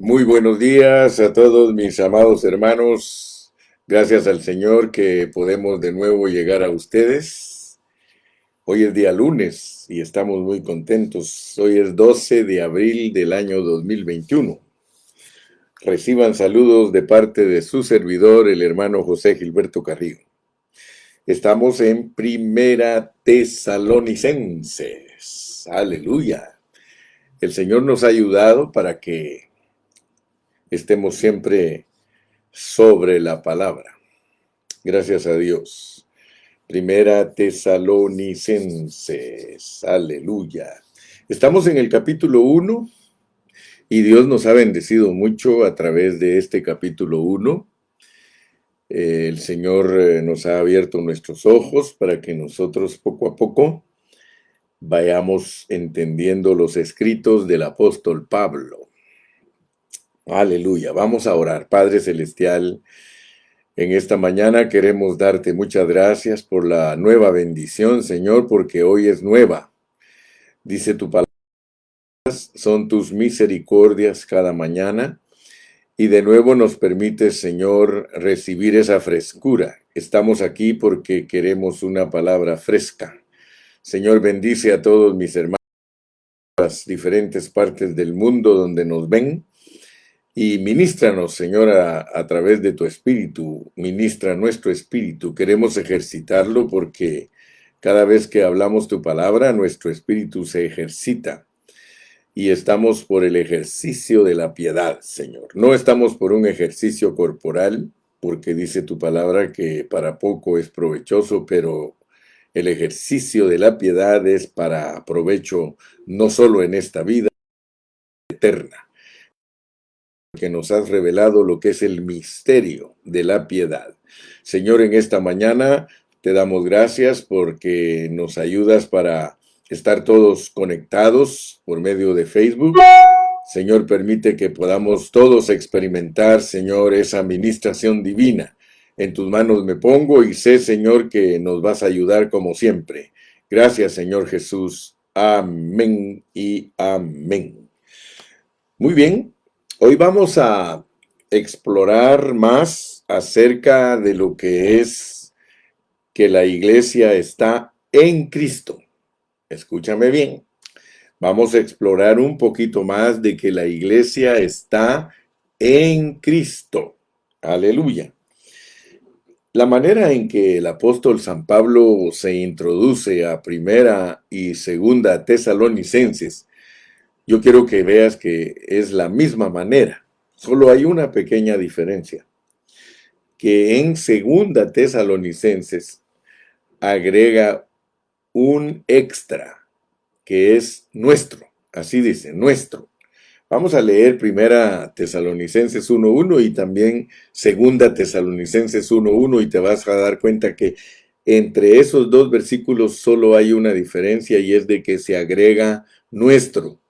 Muy buenos días a todos mis amados hermanos. Gracias al Señor que podemos de nuevo llegar a ustedes. Hoy es día lunes y estamos muy contentos. Hoy es 12 de abril del año 2021. Reciban saludos de parte de su servidor, el hermano José Gilberto Carrillo. Estamos en Primera Tesalonicenses. Aleluya. El Señor nos ha ayudado para que estemos siempre sobre la palabra. Gracias a Dios. Primera Tesalonicenses. Aleluya. Estamos en el capítulo 1 y Dios nos ha bendecido mucho a través de este capítulo 1. El Señor nos ha abierto nuestros ojos para que nosotros poco a poco vayamos entendiendo los escritos del apóstol Pablo. Aleluya. Vamos a orar. Padre Celestial, en esta mañana queremos darte muchas gracias por la nueva bendición, Señor, porque hoy es nueva. Dice tu palabra, son tus misericordias cada mañana, y de nuevo nos permites, Señor, recibir esa frescura. Estamos aquí porque queremos una palabra fresca. Señor, bendice a todos mis hermanos de las diferentes partes del mundo donde nos ven. Y ministranos, Señor, a través de tu espíritu. Ministra nuestro espíritu. Queremos ejercitarlo porque cada vez que hablamos tu palabra, nuestro espíritu se ejercita. Y estamos por el ejercicio de la piedad, Señor. No estamos por un ejercicio corporal, porque dice tu palabra que para poco es provechoso, pero el ejercicio de la piedad es para provecho no solo en esta vida eterna, que nos has revelado lo que es el misterio de la piedad. Señor, en esta mañana te damos gracias porque nos ayudas para estar todos conectados por medio de Facebook. Señor, permite que podamos todos experimentar, Señor, esa ministración divina. En tus manos me pongo y sé, Señor, que nos vas a ayudar como siempre. Gracias, Señor Jesús. Amén y amén. Muy bien. Hoy vamos a explorar más acerca de lo que es que la iglesia está en Cristo. Escúchame bien. Vamos a explorar un poquito más de que la iglesia está en Cristo. Aleluya. La manera en que el apóstol San Pablo se introduce a Primera y Segunda Tesalonicenses, yo quiero que veas que es la misma manera. Solo hay una pequeña diferencia. Que en Segunda Tesalonicenses agrega un extra, que es nuestro. Así dice, nuestro. Vamos a leer Primera Tesalonicenses 1:1 y también Segunda Tesalonicenses 1:1 y te vas a dar cuenta que entre esos dos versículos solo hay una diferencia y es de que se agrega nuestro.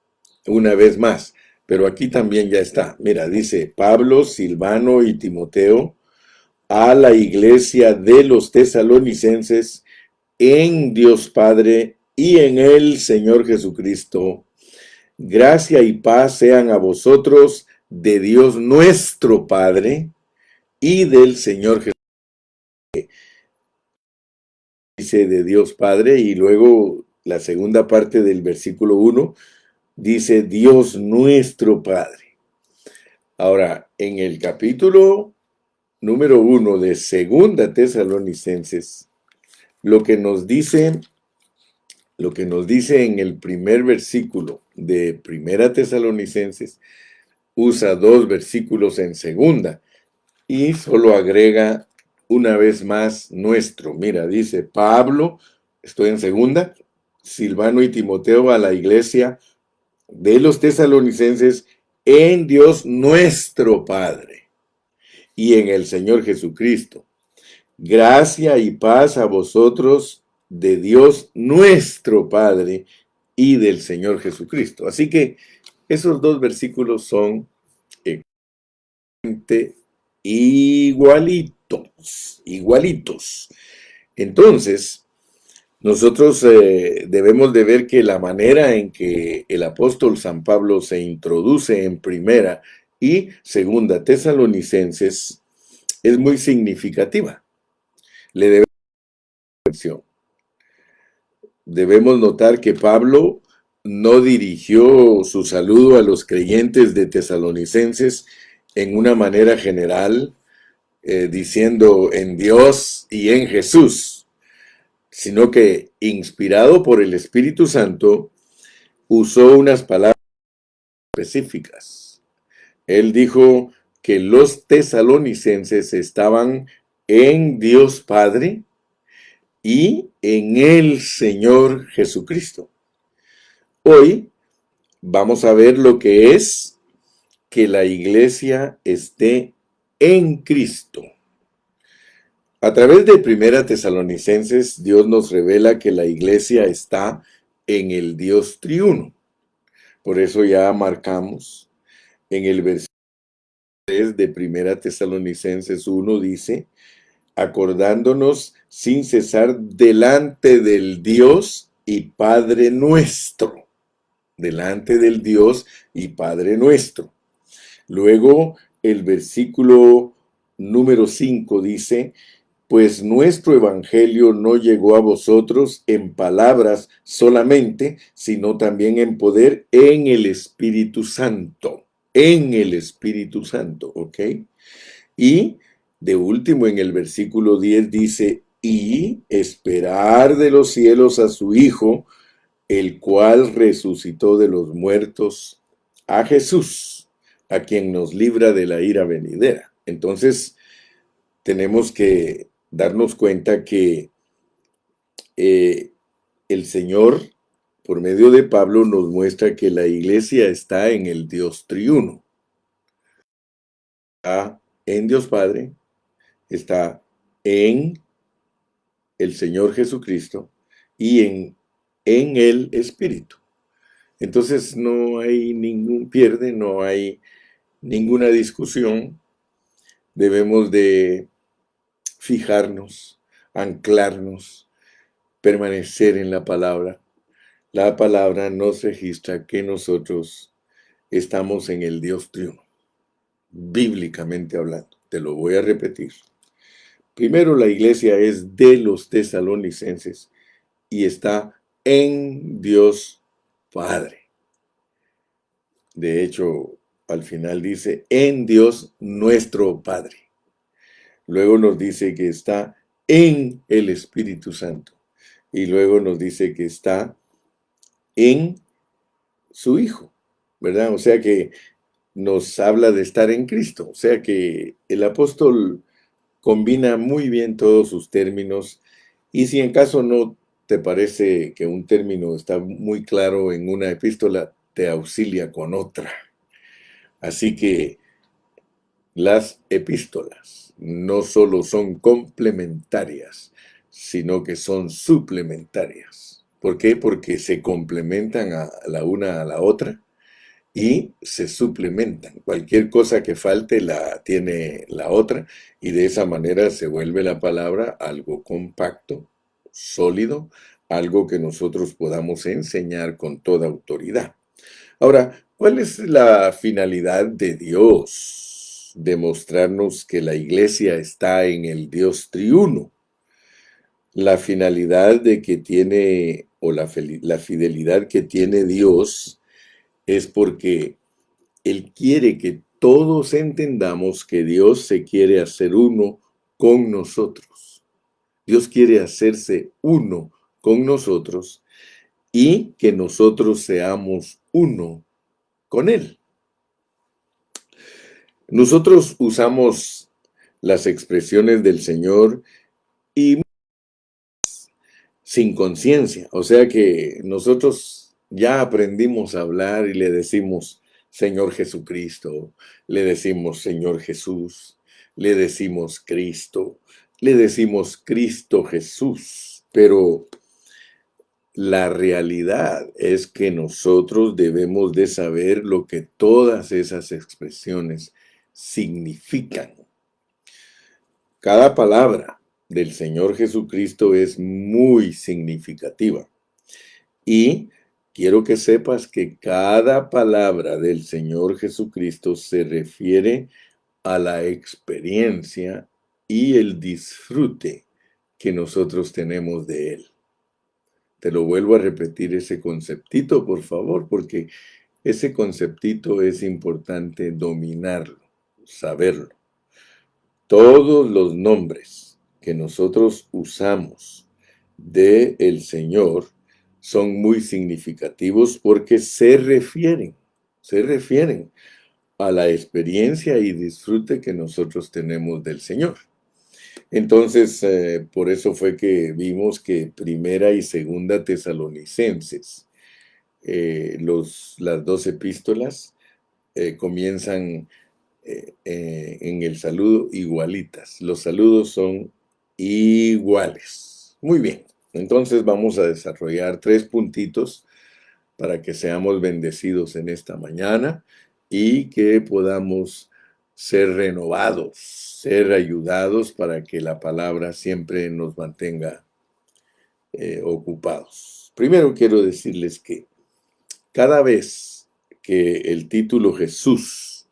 Una vez más, pero aquí también ya está. Mira, dice Pablo, Silvano y Timoteo a la iglesia de los tesalonicenses en Dios Padre y en el Señor Jesucristo. Gracia y paz sean a vosotros de Dios nuestro Padre y del Señor Jesucristo. Dice de Dios Padre y luego la segunda parte del versículo 1 dice Dios nuestro Padre. Ahora, en el capítulo número 1 de Segunda Tesalonicenses, lo que nos dice en el primer versículo de Primera Tesalonicenses, usa dos versículos en segunda y solo agrega una vez más nuestro. Mira, dice Pablo, estoy en segunda, Silvano y Timoteo a la iglesia de los tesalonicenses en Dios nuestro Padre y en el Señor Jesucristo. Gracia y paz a vosotros de Dios nuestro Padre y del Señor Jesucristo. Así que esos dos versículos son igualitos. Entonces, nosotros debemos de ver que la manera en que el apóstol San Pablo se introduce en primera Y segunda Tesalonicenses es muy significativa. Le debemos atención. Debemos notar que Pablo no dirigió su saludo a los creyentes de Tesalonicenses en una manera general, diciendo en Dios y en Jesús, sino que, inspirado por el Espíritu Santo, usó unas palabras específicas. Él dijo que los tesalonicenses estaban en Dios Padre y en el Señor Jesucristo. Hoy vamos a ver lo que es que la iglesia esté en Cristo. A través de Primera Tesalonicenses, Dios nos revela que la iglesia está en el Dios triuno. Por eso ya marcamos en el versículo 3 de Primera Tesalonicenses 1, dice, acordándonos sin cesar delante del Dios y Padre nuestro. Delante del Dios y Padre nuestro. Luego el versículo número 5 dice, pues nuestro evangelio no llegó a vosotros en palabras solamente, sino también en poder en el Espíritu Santo. En el Espíritu Santo, ¿ok? Y de último en el versículo 10 dice, y esperar de los cielos a su Hijo, el cual resucitó de los muertos, a Jesús, a quien nos libra de la ira venidera. Entonces, tenemos que darnos cuenta que el Señor, por medio de Pablo, nos muestra que la iglesia está en el Dios triuno. Está en Dios Padre, está en el Señor Jesucristo y en el Espíritu. Entonces no hay ningún pierde, no hay ninguna discusión. Debemos de fijarnos, anclarnos, permanecer en la palabra. La palabra nos registra que nosotros estamos en el Dios triuno, bíblicamente hablando. Te lo voy a repetir. Primero, la iglesia es de los tesalonicenses y está en Dios Padre. De hecho, al final dice, en Dios nuestro Padre. Luego nos dice que está en el Espíritu Santo. Y luego nos dice que está en su Hijo, ¿verdad? O sea que nos habla de estar en Cristo. O sea que el apóstol combina muy bien todos sus términos. Y si en caso no te parece que un término está muy claro en una epístola, te auxilia con otra. Así que las epístolas no solo son complementarias, sino que son suplementarias. ¿Por qué? Porque se complementan a la una a la otra y se suplementan. Cualquier cosa que falte la tiene la otra y de esa manera se vuelve la palabra algo compacto, sólido, algo que nosotros podamos enseñar con toda autoridad. Ahora, ¿cuál es la finalidad de Dios? Demostrarnos que la iglesia está en el Dios triuno. La finalidad de que tiene, o la fidelidad que tiene Dios es porque Él quiere que todos entendamos que Dios se quiere hacer uno con nosotros. Dios quiere hacerse uno con nosotros y que nosotros seamos uno con Él. Nosotros usamos las expresiones del Señor y sin conciencia, o sea que nosotros ya aprendimos a hablar y le decimos Señor Jesucristo, le decimos Señor Jesús, le decimos Cristo, le decimos Cristo Jesús, pero la realidad es que nosotros debemos de saber lo que todas esas expresiones significan. Cada palabra del Señor Jesucristo es muy significativa y quiero que sepas que cada palabra del Señor Jesucristo se refiere a la experiencia y el disfrute que nosotros tenemos de Él. Te lo vuelvo a repetir ese conceptito, por favor, porque ese conceptito es importante dominarlo, saberlo. Todos los nombres que nosotros usamos de el Señor son muy significativos porque se refieren a la experiencia y disfrute que nosotros tenemos del Señor. Entonces, por eso fue que vimos que Primera y Segunda Tesalonicenses, las dos epístolas, comienzan en el saludo igualitas. Los saludos son iguales. Muy bien. Entonces vamos a desarrollar 3 puntitos para que seamos bendecidos en esta mañana y que podamos ser renovados, ser ayudados para que la palabra siempre nos mantenga ocupados. Primero quiero decirles que cada vez que el título Jesús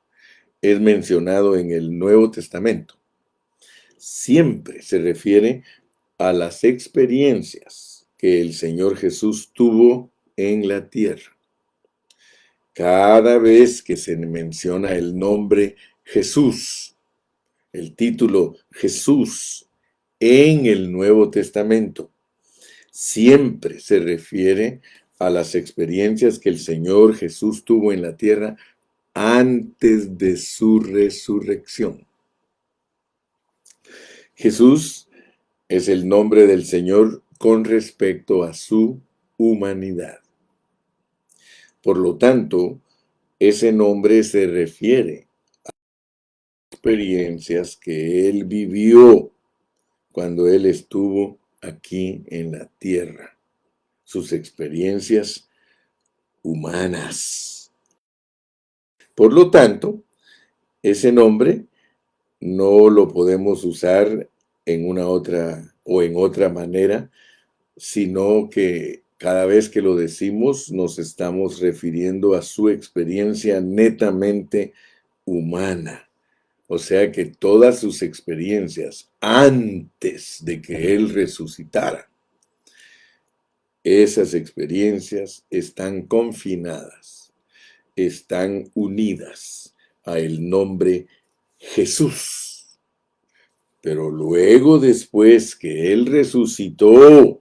es mencionado en el Nuevo Testamento, siempre se refiere a las experiencias que el Señor Jesús tuvo en la tierra. Cada vez que se menciona el nombre Jesús, el título Jesús en el Nuevo Testamento, siempre se refiere a las experiencias que el Señor Jesús tuvo en la tierra antes de su resurrección. Jesús es el nombre del Señor con respecto a su humanidad. Por lo tanto, ese nombre se refiere a experiencias que Él vivió cuando Él estuvo aquí en la tierra. Sus experiencias humanas. Por lo tanto, ese nombre no lo podemos usar en una otra o en otra manera, sino que cada vez que lo decimos nos estamos refiriendo a su experiencia netamente humana. O sea que todas sus experiencias antes de que Él resucitara, esas experiencias están confinadas, están unidas a el nombre Jesús. Pero luego, después que Él resucitó,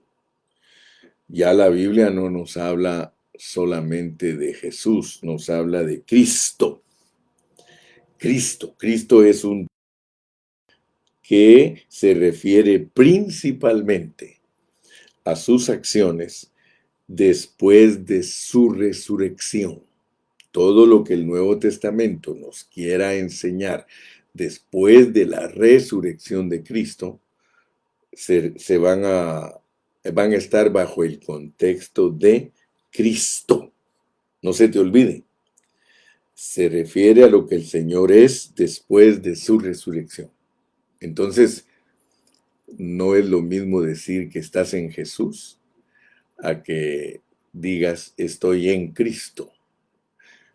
ya la Biblia no nos habla solamente de Jesús, nos habla de Cristo. Cristo es un que se refiere principalmente a sus acciones después de su resurrección. Todo lo que el Nuevo Testamento nos quiera enseñar después de la resurrección de Cristo, van a estar bajo el contexto de Cristo. No se te olvide. Se refiere a lo que el Señor es después de su resurrección. Entonces, no es lo mismo decir que estás en Jesús a que digas estoy en Cristo.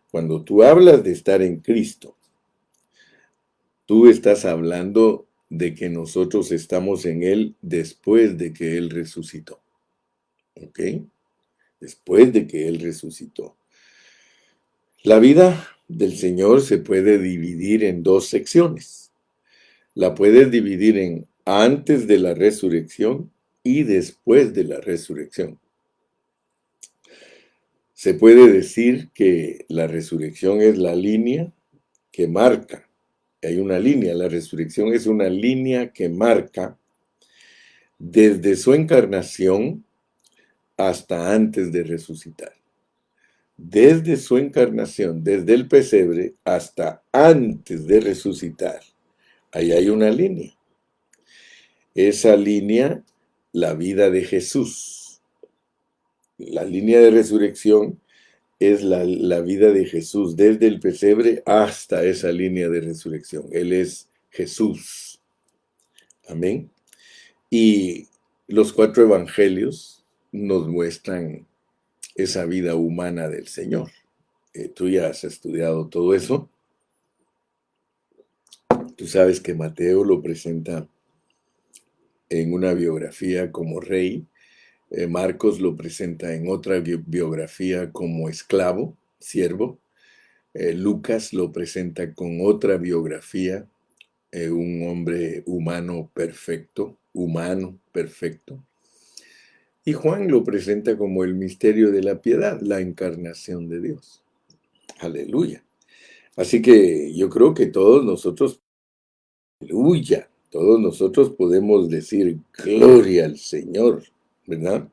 Cuando tú hablas de estar en Cristo, tú estás hablando de que nosotros estamos en Él después de que Él resucitó. ¿Ok? Después de que Él resucitó. La vida del Señor se puede dividir en 2 secciones. La puedes dividir en antes de la resurrección y después de la resurrección. Se puede decir que la resurrección es la línea que marca. Hay una línea, la resurrección es una línea que marca desde su encarnación hasta antes de resucitar. Desde su encarnación, desde el pesebre hasta antes de resucitar. Ahí hay una línea. Esa línea, la vida de Jesús. La línea de resurrección es la vida de Jesús, desde el pesebre hasta esa línea de resurrección. Él es Jesús. Amén. Y los 4 evangelios nos muestran esa vida humana del Señor. Tú ya has estudiado todo eso. Tú sabes que Mateo lo presenta en una biografía como rey. Marcos lo presenta en otra biografía como esclavo, siervo. Lucas lo presenta con otra biografía, un hombre humano perfecto. Y Juan lo presenta como el misterio de la piedad, la encarnación de Dios. Aleluya. Así que yo creo que todos nosotros podemos decir gloria al Señor, ¿verdad?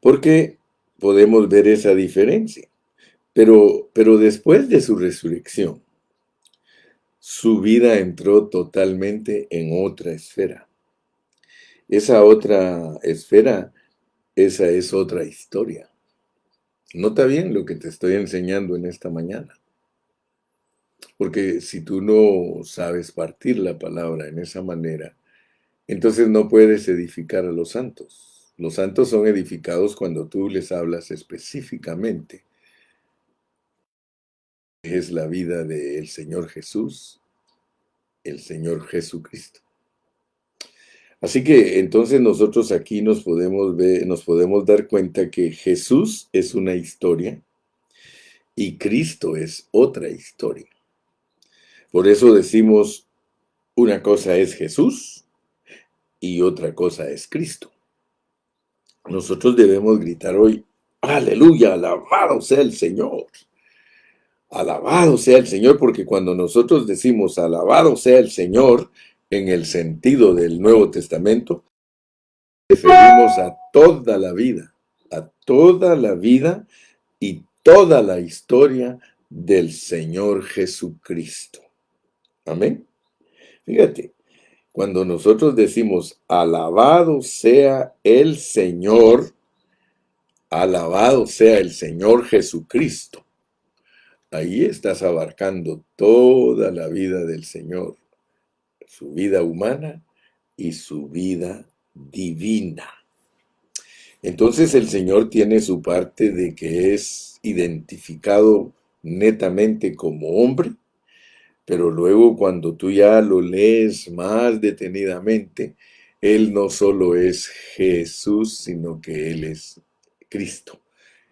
Porque podemos ver esa diferencia. Pero después de su resurrección, su vida entró totalmente en otra esfera. Esa otra esfera, esa es otra historia. Nota bien lo que te estoy enseñando en esta mañana. Porque si tú no sabes partir la palabra en esa manera, entonces no puedes edificar a los santos. Los santos son edificados cuando tú les hablas específicamente. Es la vida del Señor Jesús, el Señor Jesucristo. Así que entonces nosotros aquí nos podemos dar cuenta que Jesús es una historia y Cristo es otra historia. Por eso decimos, una cosa es Jesús y otra cosa es Cristo. Nosotros debemos gritar hoy, aleluya, alabado sea el Señor. Alabado sea el Señor, porque cuando nosotros decimos alabado sea el Señor, en el sentido del Nuevo Testamento, referimos a toda la vida y toda la historia del Señor Jesucristo. Amén. Fíjate, cuando nosotros decimos alabado sea el Señor Jesucristo, ahí estás abarcando toda la vida del Señor, su vida humana y su vida divina. Entonces el Señor tiene su parte de que es identificado netamente como hombre, pero luego cuando tú ya lo lees más detenidamente, Él no solo es Jesús, sino que Él es Cristo.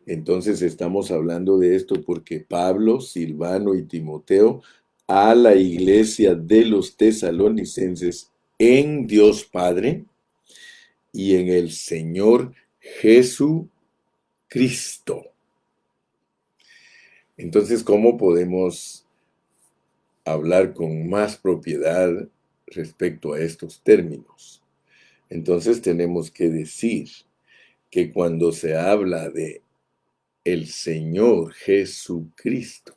Entonces estamos hablando de esto porque Pablo, Silvano y Timoteo a la iglesia de los tesalonicenses en Dios Padre y en el Señor Jesucristo. Entonces, ¿cómo podemos hablar con más propiedad respecto a estos términos? Entonces tenemos que decir que cuando se habla de el Señor Jesucristo,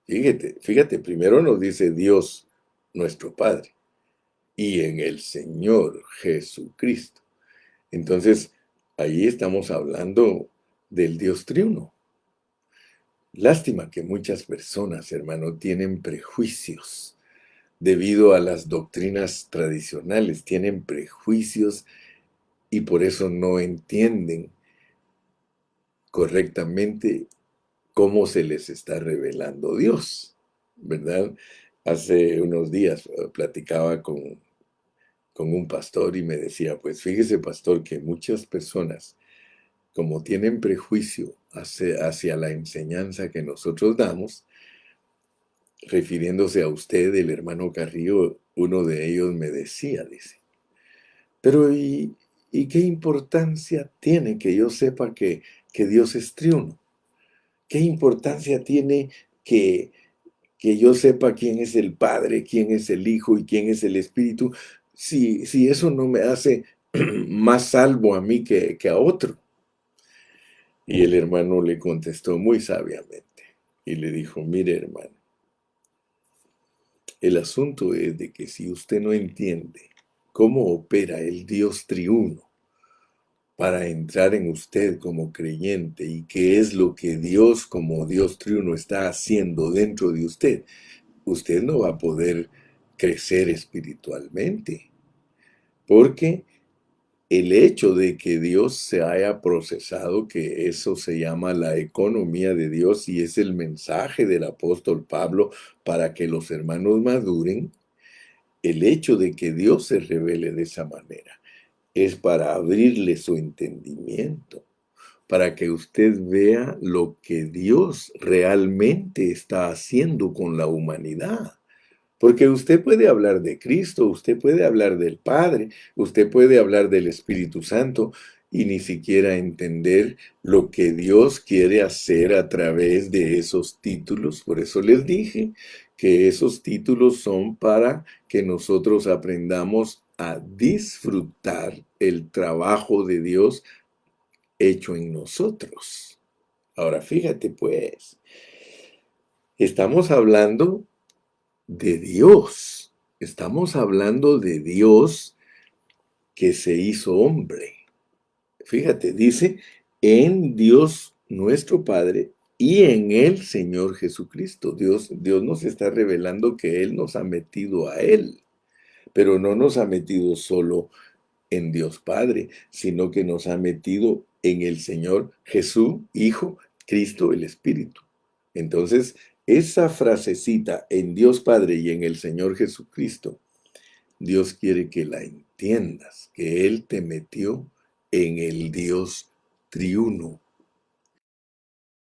fíjate, primero nos dice Dios nuestro Padre y en el Señor Jesucristo. Entonces, ahí estamos hablando del Dios triuno. Lástima que muchas personas, hermano, tienen prejuicios debido a las doctrinas tradicionales, tienen prejuicios y por eso no entienden correctamente cómo se les está revelando Dios, ¿verdad? Hace unos días platicaba con un pastor y me decía, pues fíjese, pastor, que muchas personas, como tienen prejuicio hacia la enseñanza que nosotros damos, refiriéndose a usted, el hermano Carrillo, uno de ellos me decía, dice, pero ¿y qué importancia tiene que yo sepa que Dios es triuno? ¿Qué importancia tiene que yo sepa quién es el Padre, quién es el Hijo y quién es el Espíritu, si eso no me hace más salvo a mí que a otro? Y el hermano le contestó muy sabiamente y le dijo, mire hermano, el asunto es de que si usted no entiende cómo opera el Dios triuno para entrar en usted como creyente y qué es lo que Dios como Dios triuno está haciendo dentro de usted, usted no va a poder crecer espiritualmente, porque el hecho de que Dios se haya procesado, que eso se llama la economía de Dios y es el mensaje del apóstol Pablo para que los hermanos maduren, el hecho de que Dios se revele de esa manera es para abrirle su entendimiento, para que usted vea lo que Dios realmente está haciendo con la humanidad. Porque usted puede hablar de Cristo, usted puede hablar del Padre, usted puede hablar del Espíritu Santo y ni siquiera entender lo que Dios quiere hacer a través de esos títulos. Por eso les dije que esos títulos son para que nosotros aprendamos a disfrutar el trabajo de Dios hecho en nosotros. Ahora fíjate pues, estamos hablando de Dios. Estamos hablando de Dios que se hizo hombre. Fíjate, dice, en Dios nuestro Padre y en el Señor Jesucristo. Dios nos está revelando que Él nos ha metido a Él, pero no nos ha metido solo en Dios Padre, sino que nos ha metido en el Señor Jesús, Hijo, Cristo, el Espíritu. Entonces, esa frasecita en Dios Padre y en el Señor Jesucristo, Dios quiere que la entiendas, que Él te metió en el Dios triuno.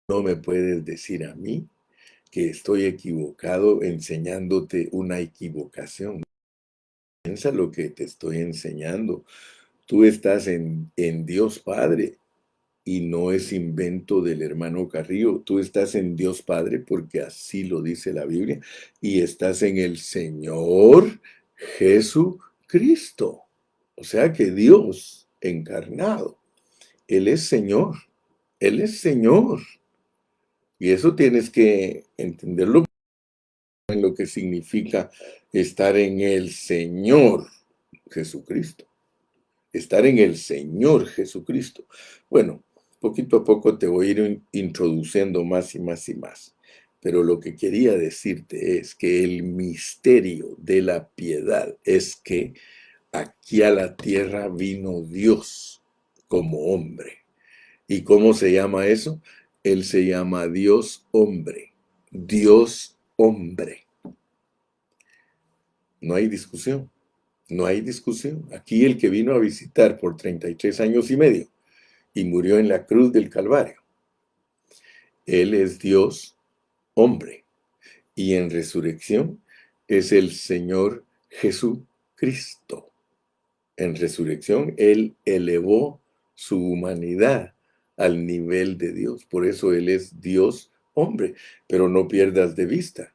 No me puedes decir a mí que estoy equivocado enseñándote una equivocación. Piensa lo que te estoy enseñando. Tú estás en Dios Padre y no es invento del hermano Carrillo. Tú estás en Dios Padre porque así lo dice la Biblia y estás en el Señor Jesucristo. O sea que Dios encarnado, Él es Señor, Él es Señor. Y eso tienes que entenderlo en lo que significa estar en el Señor Jesucristo. Estar en el Señor Jesucristo. Bueno, poquito a poco te voy a ir introduciendo más y más y más. Pero lo que quería decirte es que el misterio de la piedad es que aquí a la tierra vino Dios como hombre. ¿Y cómo se llama eso? Él se llama Dios hombre. Dios hombre. No hay discusión. No hay discusión. Aquí el que vino a visitar por 33 años y medio y murió en la cruz del Calvario, Él es Dios hombre. Y en resurrección es el Señor Jesucristo. En resurrección Él elevó su humanidad al nivel de Dios. Por eso Él es Dios hombre. Pero no pierdas de vista.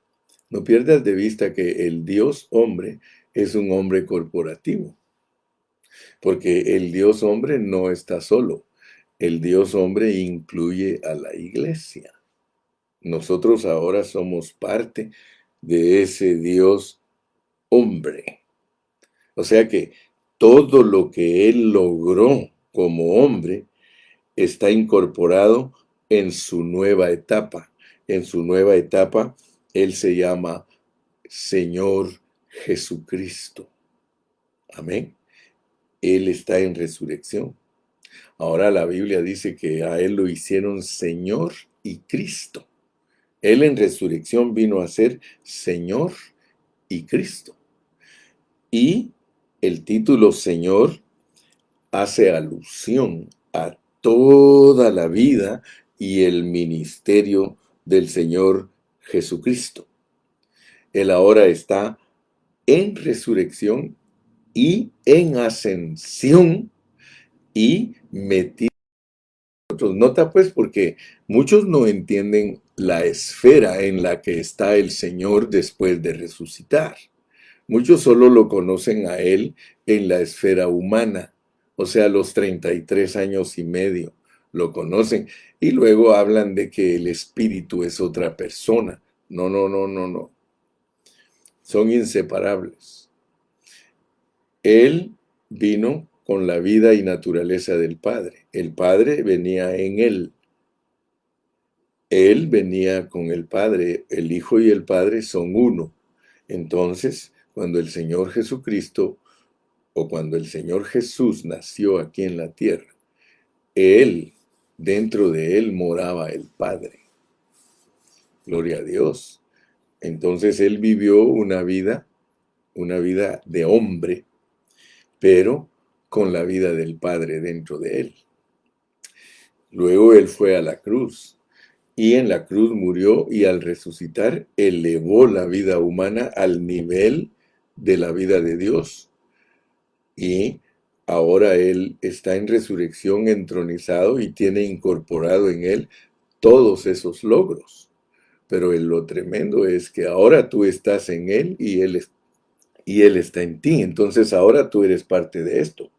No pierdas de vista que el Dios hombre es un hombre corporativo. Porque el Dios hombre no está solo. El Dios hombre incluye a la iglesia. Nosotros ahora somos parte de ese Dios hombre. O sea que todo lo que Él logró como hombre está incorporado en su nueva etapa. En su nueva etapa, Él se llama Señor Jesucristo. Amén. Él está en resurrección. Ahora la Biblia dice que a Él lo hicieron Señor y Cristo. Él en resurrección vino a ser Señor y Cristo. Y el título Señor hace alusión a toda la vida y el ministerio del Señor Jesucristo. Él ahora está en resurrección y en ascensión y metido. Nota pues porque muchos no entienden la esfera en la que está el Señor después de resucitar. Muchos solo lo conocen a Él en la esfera humana, o sea, los 33 años y medio lo conocen y luego hablan de que el Espíritu es otra persona. No, no, no, no, no. Son inseparables. Él vino con la vida y naturaleza del Padre. El Padre venía en Él. Él venía con el Padre. El Hijo y el Padre son uno. Entonces, cuando el Señor Jesucristo o cuando el Señor Jesús nació aquí en la tierra, Él, dentro de Él moraba el Padre. Gloria a Dios. Entonces Él vivió una vida de hombre, pero con la vida del Padre dentro de Él. Luego Él fue a la cruz y en la cruz murió y al resucitar elevó la vida humana al nivel de la vida de Dios. Y ahora Él está en resurrección entronizado y tiene incorporado en Él todos esos logros. Pero lo tremendo es que ahora tú estás en Él y Él está en ti. Entonces ahora tú eres parte de esto.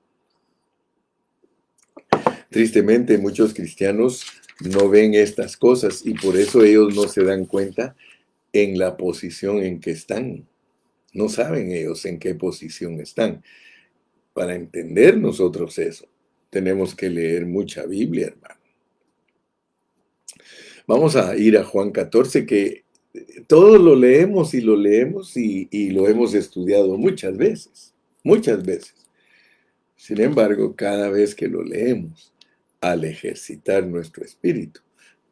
Tristemente muchos cristianos no ven estas cosas y por eso ellos no se dan cuenta en la posición en que están. No saben ellos en qué posición están. Para entender nosotros eso, tenemos que leer mucha Biblia, hermano. Vamos a ir a Juan 14, que todos lo leemos y lo hemos estudiado muchas veces, muchas veces. Sin embargo, cada vez que lo leemos, al ejercitar nuestro espíritu,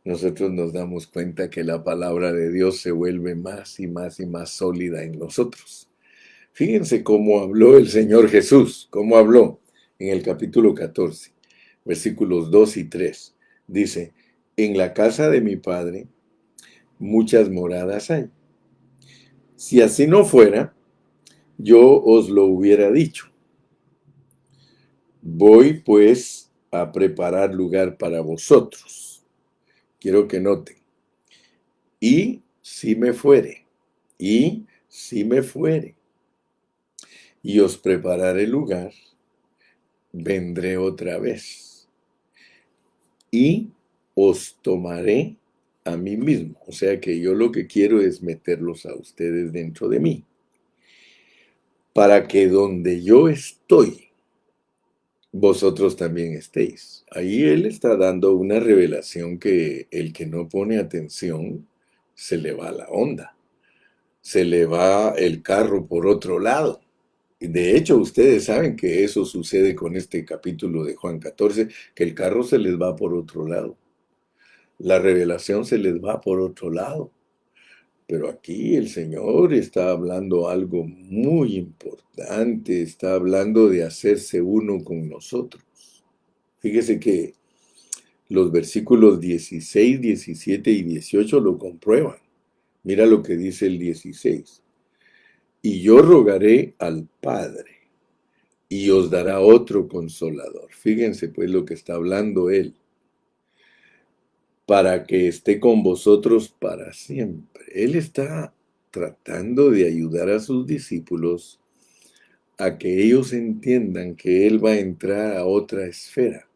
nosotros nos damos cuenta que la palabra de Dios se vuelve más y más y más sólida en nosotros. Fíjense cómo habló el Señor Jesús, cómo habló en el capítulo 14, versículos 2 y 3. Dice, en la casa de mi Padre muchas moradas hay. Si así no fuera, yo os lo hubiera dicho. Voy pues a preparar lugar para vosotros. Quiero que noten. Y si me fuere, y os prepararé lugar, vendré otra vez. Y os tomaré a mí mismo. O sea que yo lo que quiero es meterlos a ustedes dentro de mí. Para que donde yo estoy, vosotros también estéis. Ahí Él está dando una revelación que el que no pone atención, se le va la onda. Se le va el carro por otro lado. De hecho, ustedes saben que eso sucede con este capítulo de Juan 14, que el carro se les va por otro lado. La revelación se les va por otro lado. Pero aquí el Señor está hablando algo muy importante, está hablando de hacerse uno con nosotros. Fíjese que los versículos 16, 17 y 18 lo comprueban. Mira lo que dice el 16. Y yo rogaré al Padre y os dará otro consolador. Fíjense pues lo que está hablando Él. Para que esté con vosotros para siempre. Él está tratando de ayudar a sus discípulos a que ellos entiendan que Él va a entrar a otra esfera.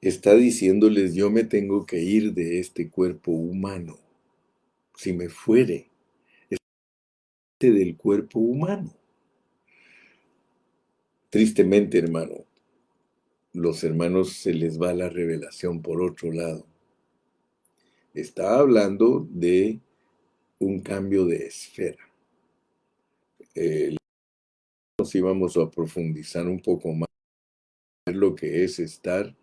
Está diciéndoles, yo me tengo que ir de este cuerpo humano. Si me fuere, del cuerpo humano. Tristemente, hermano, los hermanos se les va la revelación por otro lado. Está hablando de un cambio de esfera. Nos íbamos a profundizar un poco más en lo que es estar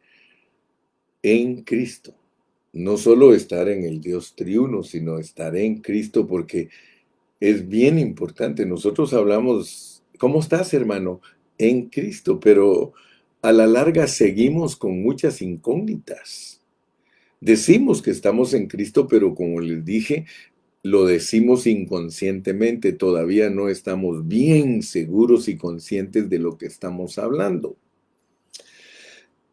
en Cristo. No solo estar en el Dios triuno, sino estar en Cristo, porque es bien importante. Nosotros hablamos, ¿cómo estás, hermano? En Cristo, pero a la larga seguimos con muchas incógnitas. Decimos que estamos en Cristo, pero como les dije, lo decimos inconscientemente. Todavía no estamos bien seguros y conscientes de lo que estamos hablando.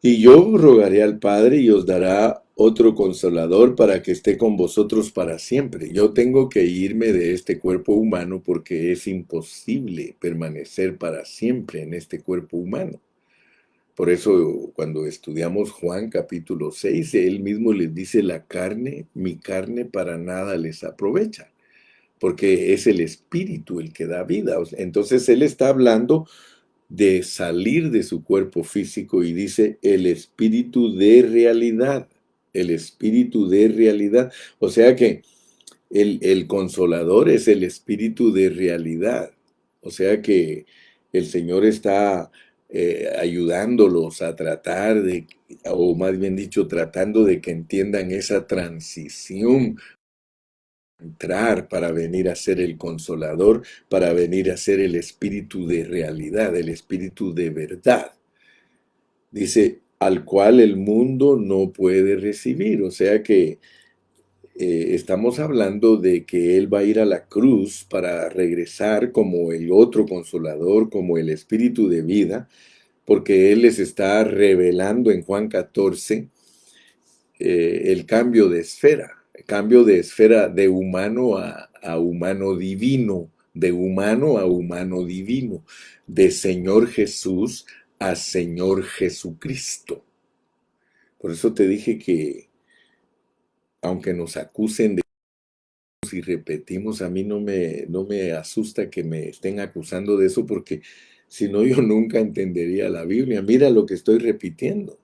Y yo rogaré al Padre y os dará otro consolador para que esté con vosotros para siempre. Yo tengo que irme de este cuerpo humano porque es imposible permanecer para siempre en este cuerpo humano. Por eso cuando estudiamos Juan capítulo 6, él mismo les dice, la carne, mi carne para nada les aprovecha, porque es el espíritu el que da vida. Entonces él está hablando de salir de su cuerpo físico y dice el espíritu de realidad, el espíritu de realidad. O sea que el consolador es el espíritu de realidad. O sea que El Señor está ayudándolos a tratar de, o más bien dicho, tratando de que entiendan esa transición, entrar para venir a ser el consolador, para venir a ser el espíritu de realidad, el espíritu de verdad. Dice, al cual el mundo no puede recibir. O sea que estamos hablando de que Él va a ir a la cruz para regresar como el otro consolador, como el espíritu de vida, porque Él les está revelando en Juan 14 el cambio de esfera de humano a humano divino, de humano a humano divino, de Señor Jesús a Señor Jesucristo. Por eso te dije que aunque nos acusen de si repetimos, a mí no me asusta que me estén acusando de eso, porque si no yo nunca entendería la Biblia. Mira lo que estoy repitiendo.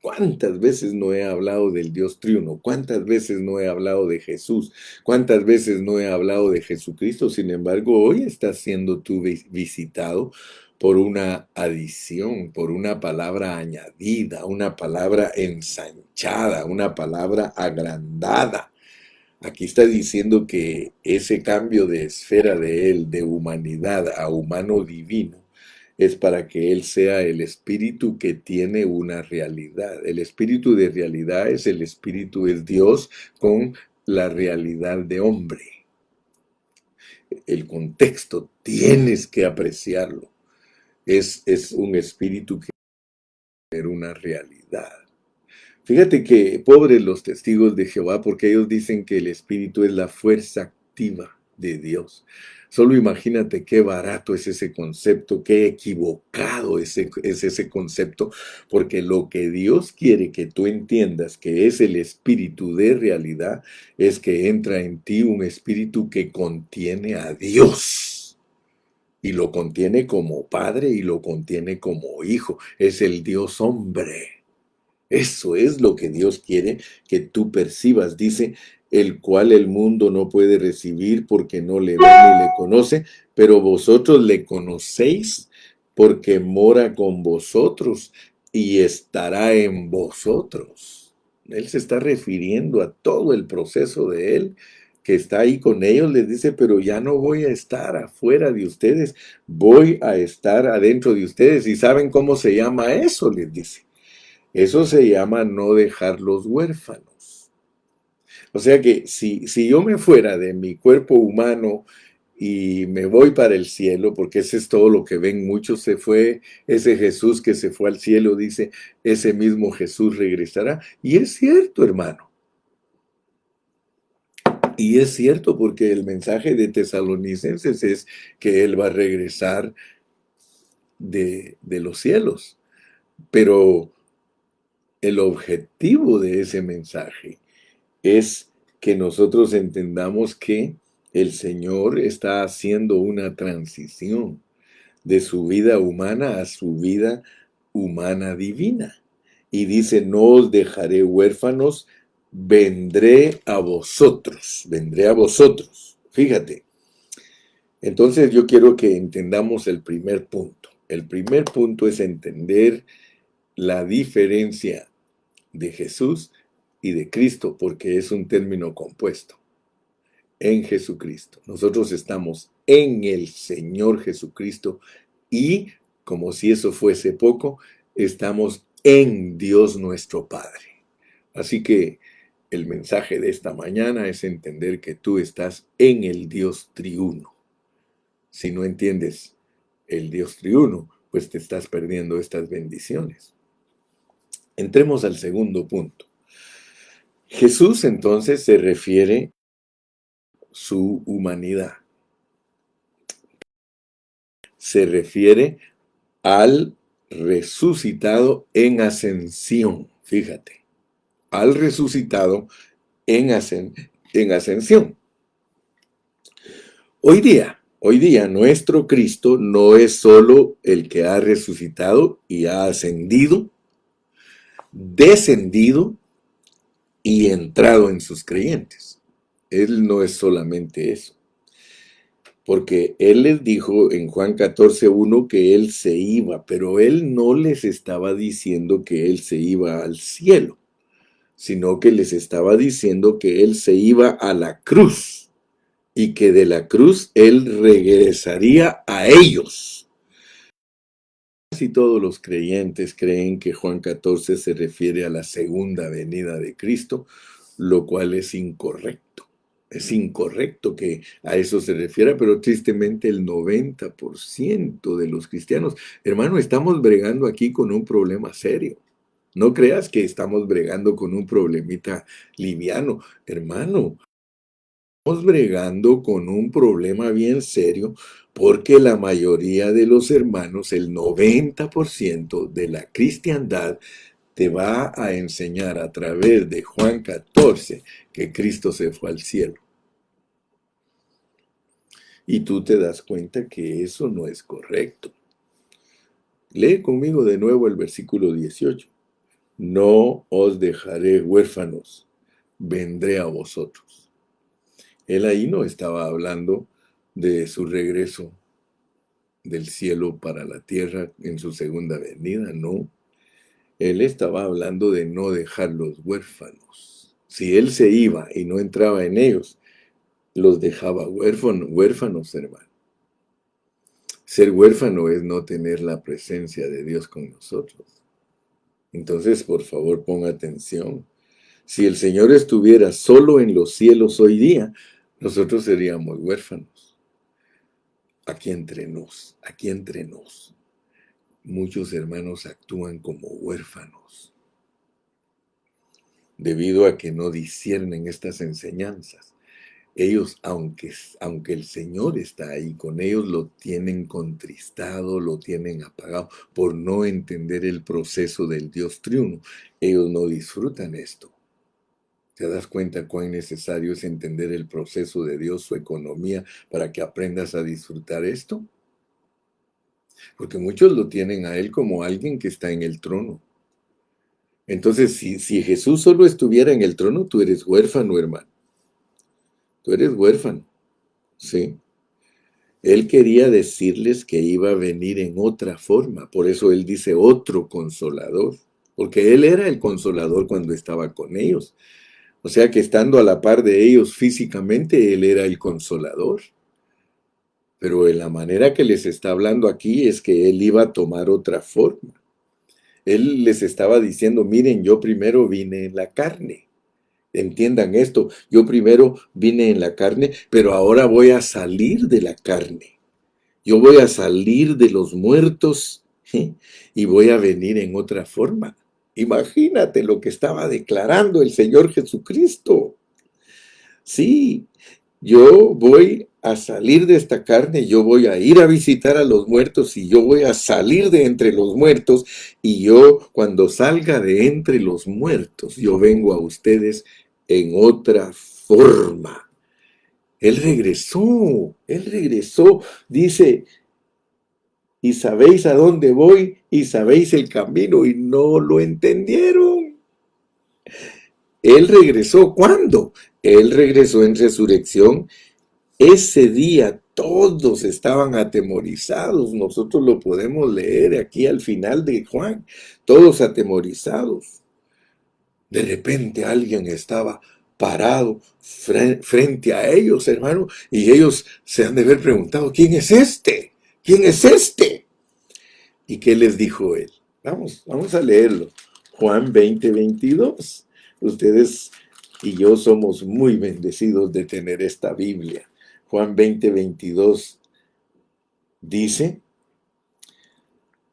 ¿Cuántas veces no he hablado del Dios triuno? ¿Cuántas veces no he hablado de Jesús? ¿Cuántas veces no he hablado de Jesucristo? Sin embargo, hoy estás siendo tú visitado por una adición, por una palabra añadida, una palabra ensanchada, una palabra agrandada. Aquí está diciendo que ese cambio de esfera de él, de humanidad a humano divino, es para que él sea el espíritu que tiene una realidad. El espíritu de realidad es el espíritu, es Dios con la realidad de hombre. El contexto tienes que apreciarlo. Es un espíritu que tiene una realidad. Fíjate que pobres los testigos de Jehová, porque ellos dicen que el Espíritu es la fuerza activa de Dios. Solo imagínate qué barato es ese concepto, qué equivocado es ese concepto, porque lo que Dios quiere que tú entiendas que es el Espíritu de realidad, es que entra en ti un Espíritu que contiene a Dios. Y lo contiene como Padre y lo contiene como Hijo. Es el Dios hombre. Eso es lo que Dios quiere que tú percibas. Dice, el cual el mundo no puede recibir porque no le ve ni le conoce, pero vosotros le conocéis porque mora con vosotros y estará en vosotros. Él se está refiriendo a todo el proceso de él, que está ahí con ellos. Les dice, pero ya no voy a estar afuera de ustedes, voy a estar adentro de ustedes. ¿Y saben cómo se llama eso? Les dice. Eso se llama no dejarlos huérfanos. O sea que si yo me fuera de mi cuerpo humano y me voy para el cielo, porque ese es todo lo que ven muchos, se fue ese Jesús que se fue al cielo, dice, ese mismo Jesús regresará. Y es cierto, hermano. Y es cierto porque el mensaje de Tesalonicenses es que Él va a regresar de los cielos. Pero el objetivo de ese mensaje es que nosotros entendamos que el Señor está haciendo una transición de su vida humana a su vida humana divina. Y dice, no os dejaré huérfanos, vendré a vosotros, vendré a vosotros. Fíjate. Entonces yo quiero que entendamos el primer punto. El primer punto es entender la diferencia de Jesús y de Cristo, porque es un término compuesto. En Jesucristo. Nosotros estamos en el Señor Jesucristo y, como si eso fuese poco, estamos en Dios nuestro Padre. Así que el mensaje de esta mañana es entender que tú estás en el Dios triuno. Si no entiendes el Dios triuno, pues te estás perdiendo estas bendiciones. Entremos al segundo punto. Jesús entonces se refiere su humanidad. Se refiere al resucitado en ascensión. Fíjate, al resucitado en ascensión. Hoy día, nuestro Cristo no es solo el que ha resucitado y ha ascendido, descendido y entrado en sus creyentes. Él no es solamente eso. porque él les dijo en Juan 14:1 que él se iba, pero él no les estaba diciendo que él se iba al cielo, sino que les estaba diciendo que él se iba a la cruz y que de la cruz él regresaría a ellos. Casi todos los creyentes creen que Juan 14 se refiere a la segunda venida de Cristo, lo cual es incorrecto. Es incorrecto que a eso se refiera, pero tristemente el 90% de los cristianos, hermano, estamos bregando aquí con un problema serio. No creas que estamos bregando con un problemita liviano, hermano. Estamos bregando con un problema bien serio porque la mayoría de los hermanos, el 90% de la cristiandad, te va a enseñar a través de Juan 14 que Cristo se fue al cielo. Y tú te das cuenta que eso no es correcto. Lee conmigo de nuevo el versículo 18. No os dejaré huérfanos, vendré a vosotros. Él ahí no estaba hablando de su regreso del cielo para la tierra en su segunda venida, no. Él estaba hablando de no dejarlos huérfanos. Si él se iba y no entraba en ellos, los dejaba huérfanos, hermano. Ser huérfano es no tener la presencia de Dios con nosotros. Entonces, por favor, ponga atención. Si el Señor estuviera solo en los cielos hoy día, nosotros seríamos huérfanos. Aquí entre nos. Muchos hermanos actúan como huérfanos debido a que no disciernen estas enseñanzas. Ellos, aunque el Señor está ahí con ellos, lo tienen contristado, lo tienen apagado por no entender el proceso del Dios triuno. Ellos no disfrutan esto. ¿Te das cuenta cuán necesario es entender el proceso de Dios, su economía, para que aprendas a disfrutar esto? Porque muchos lo tienen a Él como alguien que está en el trono. Entonces, si Jesús solo estuviera en el trono, tú eres huérfano, hermano. Tú eres huérfano, ¿sí? Él quería decirles que iba a venir en otra forma. Por eso Él dice otro consolador. Porque Él era el consolador cuando estaba con ellos. O sea que estando a la par de ellos físicamente, Él era el consolador. Pero en la manera que les está hablando aquí es que Él iba a tomar otra forma. Él les estaba diciendo, miren, yo primero vine en la carne. Entiendan esto, yo primero vine en la carne, pero ahora voy a salir de la carne. Yo voy a salir de los muertos y voy a venir en otra forma. Imagínate lo que estaba declarando el Señor Jesucristo. Sí, yo voy a salir de esta carne, yo voy a ir a visitar a los muertos y yo voy a salir de entre los muertos y yo cuando salga de entre los muertos, yo vengo a ustedes en otra forma. Él regresó, dice, y sabéis a dónde voy y sabéis el camino y no lo entendieron. Él regresó, ¿cuándo? Él regresó en resurrección. Ese día todos estaban atemorizados. Nosotros lo podemos leer aquí al final de Juan. Todos atemorizados. De repente alguien estaba parado frente a ellos, hermano, y ellos se han de haber preguntado, ¿quién es este? ¿Quién es este? ¿Y qué les dijo él? Vamos a leerlo. Juan 20:22. Ustedes y yo somos muy bendecidos de tener esta Biblia. Juan 20:22 dice,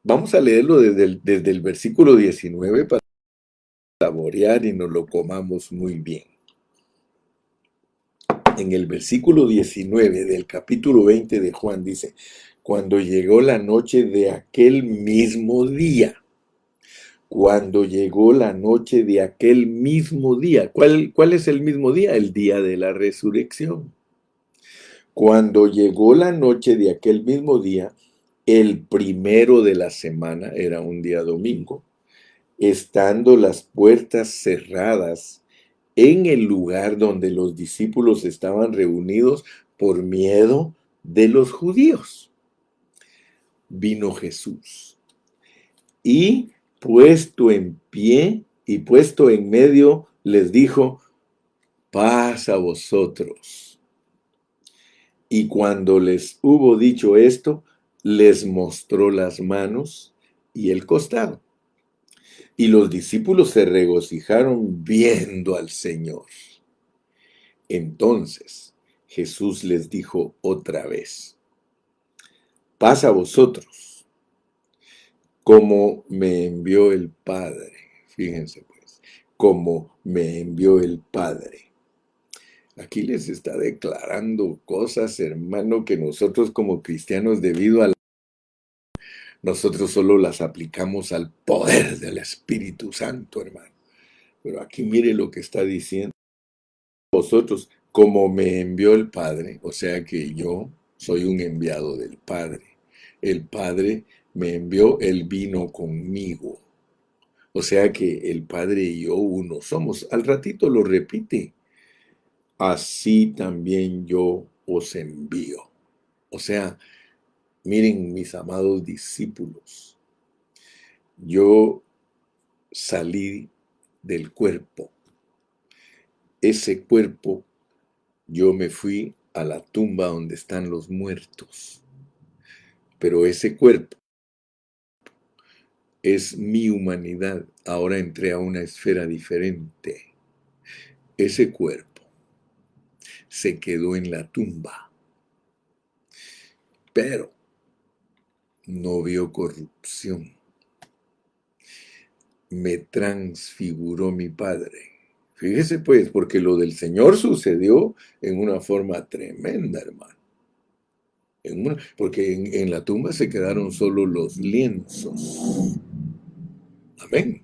vamos a leerlo desde el versículo 19 para saborear y nos lo comamos muy bien. En el versículo 19 del capítulo 20 de Juan dice, cuando llegó la noche de aquel mismo día, cuando llegó la noche de aquel mismo día, ¿cuál es el mismo día? El día de la resurrección. Cuando llegó la noche de aquel mismo día, el primero de la semana, era un día domingo, estando las puertas cerradas en el lugar donde los discípulos estaban reunidos por miedo de los judíos. Vino Jesús y puesto en pie y puesto en medio, les dijo: paz a vosotros. Y cuando les hubo dicho esto, les mostró las manos y el costado. Y los discípulos se regocijaron viendo al Señor. Entonces Jesús les dijo otra vez: paz a vosotros, como me envió el Padre. Fíjense pues, como me envió el Padre. Aquí les está declarando cosas, hermano, que nosotros como cristianos, debido a nosotros solo las aplicamos al poder del Espíritu Santo, hermano. Pero aquí mire lo que está diciendo. Vosotros, como me envió el Padre, o sea que yo soy un enviado del Padre. El Padre me envió, Él vino conmigo. O sea que el Padre y yo uno somos. Al ratito lo repite. Así también yo os envío. O sea, miren, mis amados discípulos, yo salí del cuerpo. Ese cuerpo, yo me fui a la tumba donde están los muertos. Pero ese cuerpo es mi humanidad. Ahora entré a una esfera diferente. Ese cuerpo se quedó en la tumba, pero no vio corrupción. Me transfiguró mi Padre. Fíjese pues, porque lo del Señor sucedió en una forma tremenda, hermano. Porque en la tumba se quedaron solo los lienzos. Amén.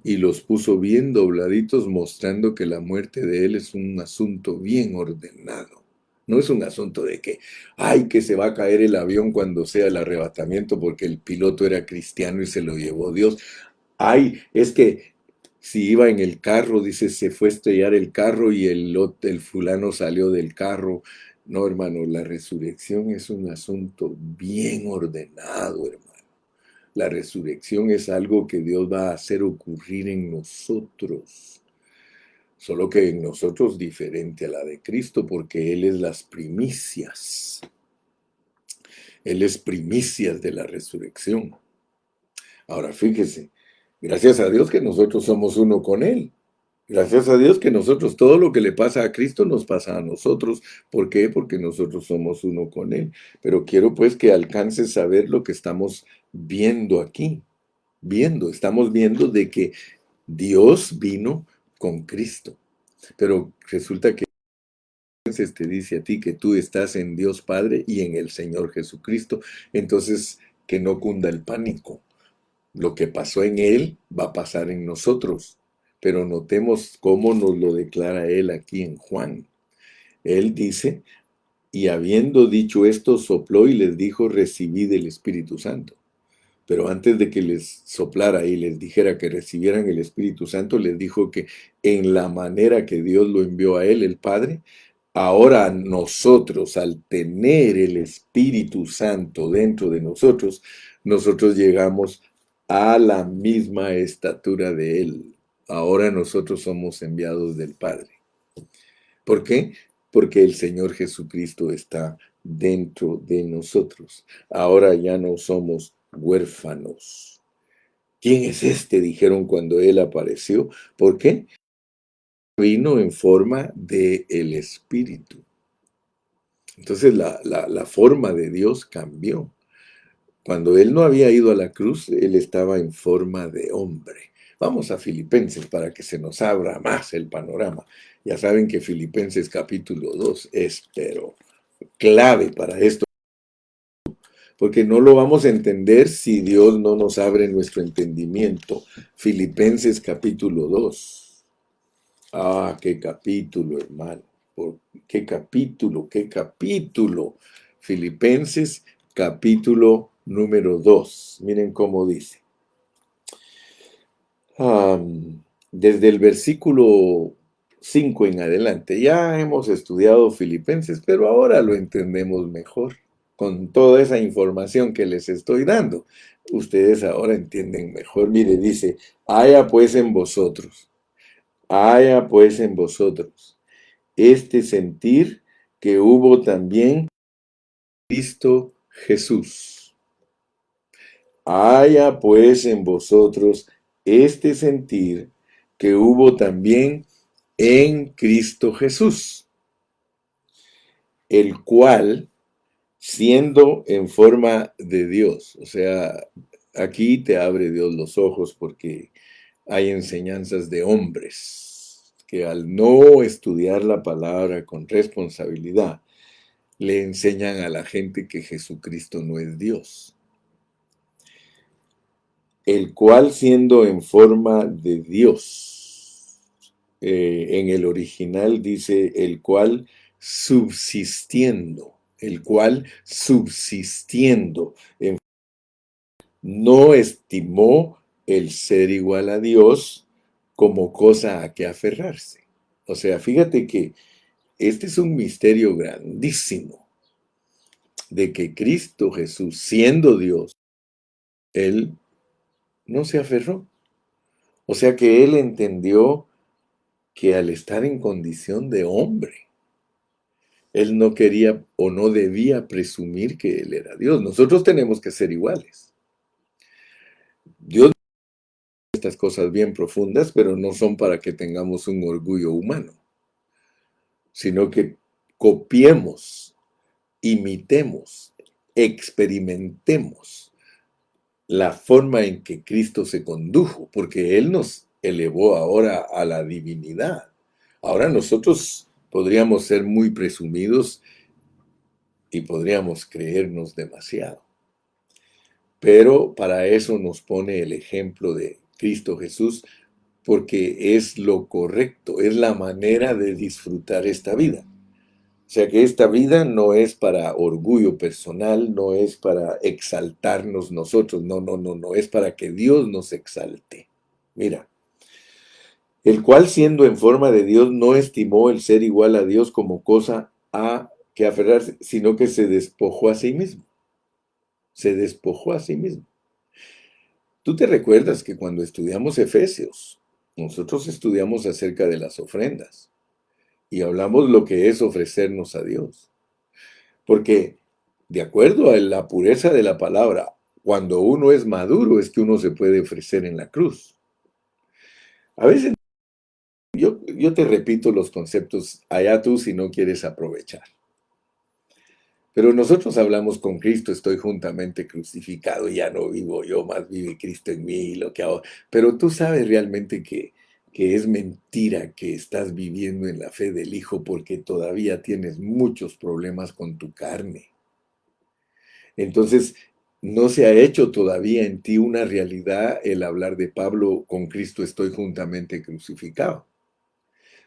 Y los puso bien dobladitos, mostrando que la muerte de él es un asunto bien ordenado. No es un asunto de que, ay, que se va a caer el avión cuando sea el arrebatamiento porque el piloto era cristiano y se lo llevó Dios. Ay, es que si iba en el carro, dice, se fue a estrellar el carro y el fulano salió del carro. No, hermano, la resurrección es un asunto bien ordenado, hermano. La resurrección es algo que Dios va a hacer ocurrir en nosotros. Solo que en nosotros diferente a la de Cristo, porque Él es las primicias. Él es primicias de la resurrección. Ahora fíjese, gracias a Dios que nosotros somos uno con Él. Gracias a Dios que nosotros, todo lo que le pasa a Cristo nos pasa a nosotros. ¿Por qué? Porque nosotros somos uno con Él. Pero quiero pues que alcances a ver lo que estamos viendo aquí. Estamos viendo de que Dios vino con Cristo. Pero resulta que entonces te dice a ti que tú estás en Dios Padre y en el Señor Jesucristo. Entonces, que no cunda el pánico. Lo que pasó en Él va a pasar en nosotros. Pero notemos cómo nos lo declara Él aquí en Juan. Él dice, y habiendo dicho esto, sopló y les dijo, recibid el Espíritu Santo. Pero antes de que les soplara y les dijera que recibieran el Espíritu Santo, les dijo que en la manera que Dios lo envió a Él, el Padre, ahora nosotros, al tener el Espíritu Santo dentro de nosotros, nosotros llegamos a la misma estatura de Él. Ahora nosotros somos enviados del Padre. ¿Por qué? Porque el Señor Jesucristo está dentro de nosotros. Ahora ya no somos huérfanos. ¿Quién es este? Dijeron cuando Él apareció. ¿Por qué? Vino en forma de el Espíritu. Entonces la forma de Dios cambió. Cuando Él no había ido a la cruz, Él estaba en forma de hombre. Vamos a Filipenses para que se nos abra más el panorama. Ya saben que Filipenses capítulo 2 es, pero clave para esto, porque no lo vamos a entender si Dios no nos abre nuestro entendimiento. Filipenses capítulo 2. Ah, qué capítulo, hermano. Qué capítulo, qué capítulo. Filipenses capítulo número 2. Miren cómo dice. Desde el versículo 5 en adelante. Ya hemos estudiado Filipenses, pero ahora lo entendemos mejor. Con toda esa información que les estoy dando, ustedes ahora entienden mejor. Mire, dice, haya pues en vosotros este sentir que hubo también en Cristo Jesús. Haya pues en vosotros este sentir que hubo también en Cristo Jesús, el cual, siendo en forma de Dios, o sea, aquí te abre Dios los ojos porque hay enseñanzas de hombres que al no estudiar la palabra con responsabilidad, le enseñan a la gente que Jesucristo no es Dios. El cual siendo en forma de Dios, en el original dice el cual subsistiendo, no estimó el ser igual a Dios como cosa a que aferrarse. O sea, fíjate que este es un misterio grandísimo de que Cristo Jesús, siendo Dios, Él no se aferró. O sea que Él entendió que al estar en condición de hombre, Él no quería o no debía presumir que Él era Dios. Nosotros tenemos que ser iguales. Dios estas cosas bien profundas, pero no son para que tengamos un orgullo humano, sino que copiemos, imitemos, experimentemos la forma en que Cristo se condujo, porque Él nos elevó ahora a la divinidad. Ahora nosotros podríamos ser muy presumidos y podríamos creernos demasiado. Pero para eso nos pone el ejemplo de Cristo Jesús, porque es lo correcto, es la manera de disfrutar esta vida. O sea que esta vida no es para orgullo personal, no es para exaltarnos nosotros, no, es para que Dios nos exalte. Mira, el cual siendo en forma de Dios no estimó el ser igual a Dios como cosa a que aferrarse, sino que se despojó a sí mismo. Se despojó a sí mismo. Tú te recuerdas que cuando estudiamos Efesios, nosotros estudiamos acerca de las ofrendas y hablamos lo que es ofrecernos a Dios. Porque de acuerdo a la pureza de la palabra, cuando uno es maduro es que uno se puede ofrecer en la cruz. A veces yo te repito los conceptos, allá tú si no quieres aprovechar. Pero nosotros hablamos con Cristo, estoy juntamente crucificado, ya no vivo yo, más vive Cristo en mí, lo que hago. Pero tú sabes realmente que es mentira que estás viviendo en la fe del Hijo porque todavía tienes muchos problemas con tu carne. Entonces, no se ha hecho todavía en ti una realidad el hablar de Pablo, con Cristo estoy juntamente crucificado.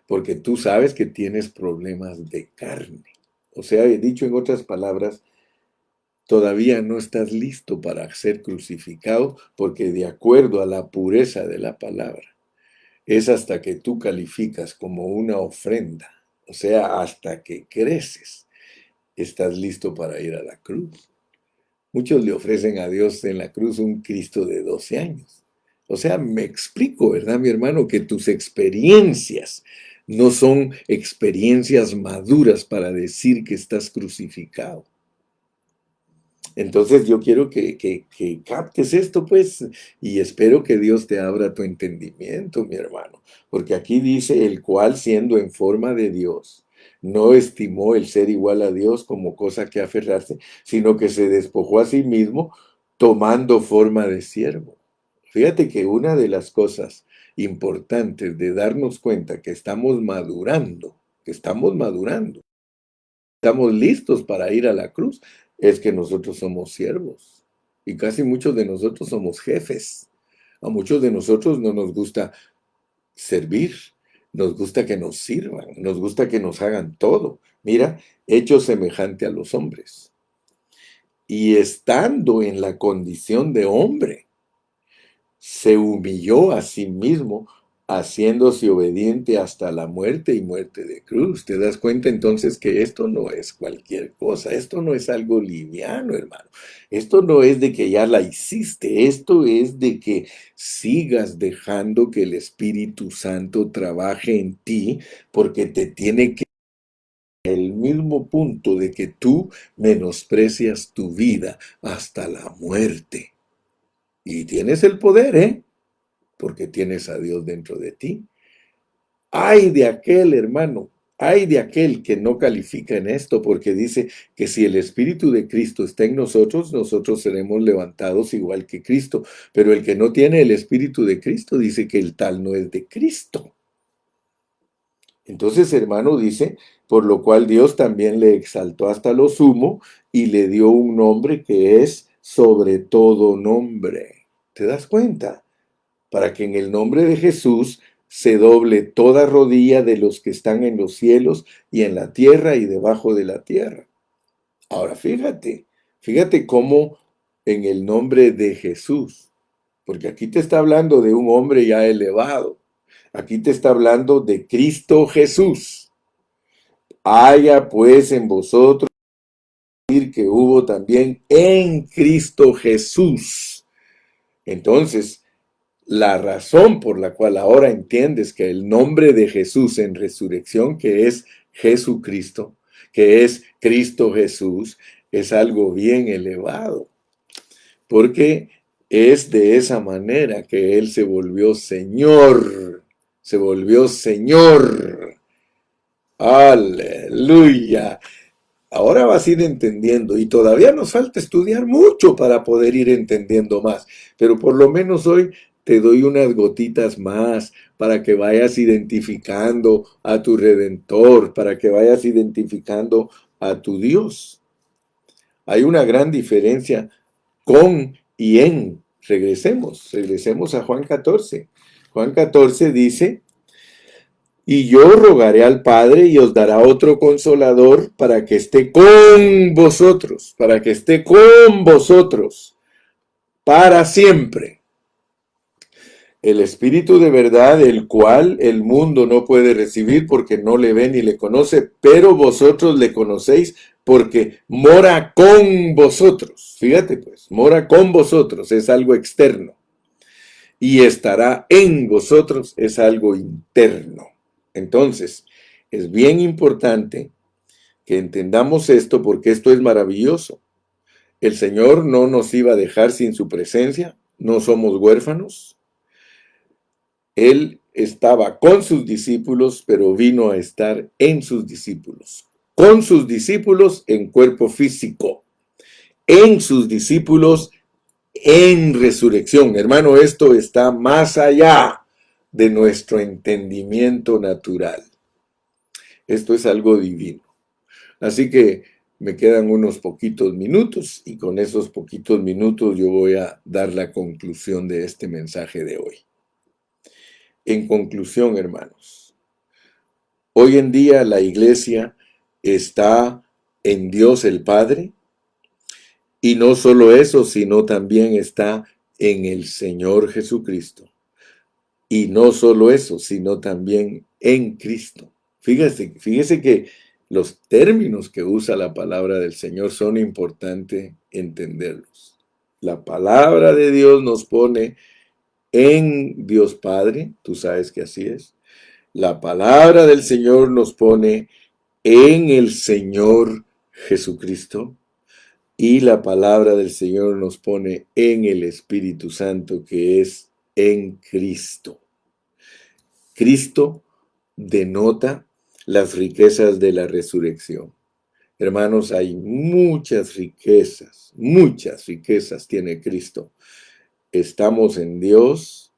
Porque tú sabes que tienes problemas de carne. O sea, he dicho en otras palabras, todavía no estás listo para ser crucificado porque de acuerdo a la pureza de la palabra, es hasta que tú calificas como una ofrenda, o sea, hasta que creces, estás listo para ir a la cruz. Muchos le ofrecen a Dios en la cruz un Cristo de 12 años. O sea, me explico, ¿verdad, mi hermano? Que tus experiencias no son experiencias maduras para decir que estás crucificado. Entonces yo quiero que captes esto, pues, y espero que Dios te abra tu entendimiento, mi hermano, porque aquí dice, el cual siendo en forma de Dios, no estimó el ser igual a Dios como cosa que aferrarse, sino que se despojó a sí mismo tomando forma de siervo. Fíjate que una de las cosas importantes de darnos cuenta que estamos madurando, estamos listos para ir a la cruz, es que nosotros somos siervos. Y casi muchos de nosotros somos jefes. A muchos de nosotros no nos gusta servir, nos gusta que nos sirvan, nos gusta que nos hagan todo. Mira, hecho semejante a los hombres. Y estando en la condición de hombre, se humilló a sí mismo, haciéndose obediente hasta la muerte y muerte de cruz. ¿Te das cuenta entonces que esto no es cualquier cosa? Esto no es algo liviano, hermano. Esto no es de que ya la hiciste. Esto es de que sigas dejando que el Espíritu Santo trabaje en ti, porque te tiene que el mismo punto de que tú menosprecias tu vida hasta la muerte. Y tienes el poder, ¿eh? Porque tienes a Dios dentro de ti. Ay de aquel, hermano, ay de aquel que no califica en esto, porque dice que si el Espíritu de Cristo está en nosotros, nosotros seremos levantados igual que Cristo. Pero el que no tiene el Espíritu de Cristo dice que el tal no es de Cristo. Entonces, hermano, dice, por lo cual Dios también le exaltó hasta lo sumo y le dio un nombre que es sobre todo nombre. ¿Te das cuenta? Para que en el nombre de Jesús se doble toda rodilla de los que están en los cielos y en la tierra y debajo de la tierra. Ahora fíjate cómo en el nombre de Jesús, porque aquí te está hablando de un hombre ya elevado, aquí te está hablando de Cristo Jesús. Haya pues en vosotros que hubo también en Cristo Jesús. Entonces, la razón por la cual ahora entiendes que el nombre de Jesús en resurrección, que es Jesucristo, que es Cristo Jesús, es algo bien elevado, porque es de esa manera que Él se volvió Señor, se volvió Señor. Aleluya. Ahora vas a ir entendiendo y todavía nos falta estudiar mucho para poder ir entendiendo más, pero por lo menos hoy te doy unas gotitas más para que vayas identificando a tu Redentor, para que vayas identificando a tu Dios. Hay una gran diferencia con y en. Regresemos a Juan 14. Juan 14 dice: y yo rogaré al Padre y os dará otro consolador para que esté con vosotros, para que esté con vosotros para siempre. El Espíritu de verdad, el cual el mundo no puede recibir porque no le ve ni le conoce, pero vosotros le conocéis porque mora con vosotros. Fíjate pues, mora con vosotros, es algo externo. Y estará en vosotros, es algo interno. Entonces, es bien importante que entendamos esto porque esto es maravilloso. El Señor no nos iba a dejar sin su presencia, no somos huérfanos. Él estaba con sus discípulos, pero vino a estar en sus discípulos. Con sus discípulos en cuerpo físico, en sus discípulos en resurrección. Hermano, esto está más allá de nuestro entendimiento natural. Esto es algo divino. Así que me quedan unos poquitos minutos y con esos poquitos minutos yo voy a dar la conclusión de este mensaje de hoy. En conclusión, hermanos, hoy en día la iglesia está en Dios el Padre y no solo eso, sino también está en el Señor Jesucristo. Y no solo eso, sino también en Cristo. Fíjese que los términos que usa la palabra del Señor son importantes entenderlos. La palabra de Dios nos pone en Dios Padre, tú sabes que así es. La palabra del Señor nos pone en el Señor Jesucristo. Y la palabra del Señor nos pone en el Espíritu Santo, que es en Cristo. Cristo denota las riquezas de la resurrección. Hermanos, hay muchas riquezas tiene Cristo. Estamos en Dios,